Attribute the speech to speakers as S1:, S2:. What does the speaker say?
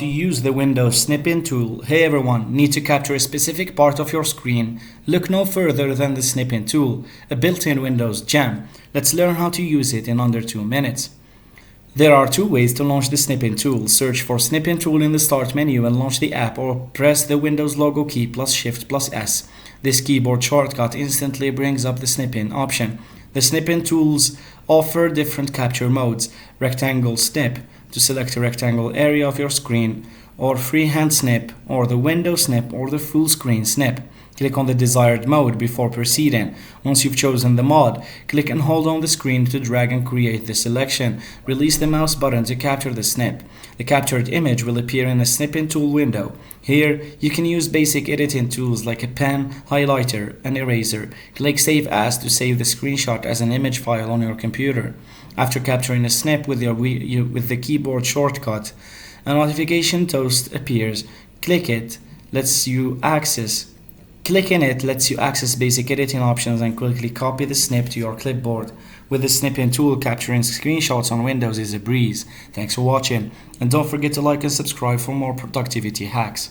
S1: To use the Windows Snipping Tool. Hey everyone, need to capture a specific part of your screen? Look no further than the Snipping Tool, a built-in Windows gem. Let's learn how to use it in under 2 minutes. There are 2 ways to launch the Snipping Tool. Search for Snipping Tool in the Start menu and launch the app, or press the Windows logo key plus Shift plus S. This keyboard shortcut instantly brings up the snipping option. The Snipping Tools offer different capture modes: rectangle snip to select a rectangle area of your screen, or freehand snip, or the window snip, or the full screen snip. Click on the desired mode before proceeding. Once you've chosen the mod, click and hold on the screen to drag and create the selection. Release the mouse button to capture the snip. The captured image will appear in the Snipping Tool window. Here, you can use basic editing tools like a pen, highlighter, and eraser. Click Save As to save the screenshot as an image file on your computer. After capturing a snip with the keyboard shortcut, a notification toast appears. Clicking it lets you access basic editing options and quickly copy the snip to your clipboard. With the Snipping Tool, capturing screenshots on Windows is a breeze. Thanks for watching, and don't forget to like and subscribe for more productivity hacks.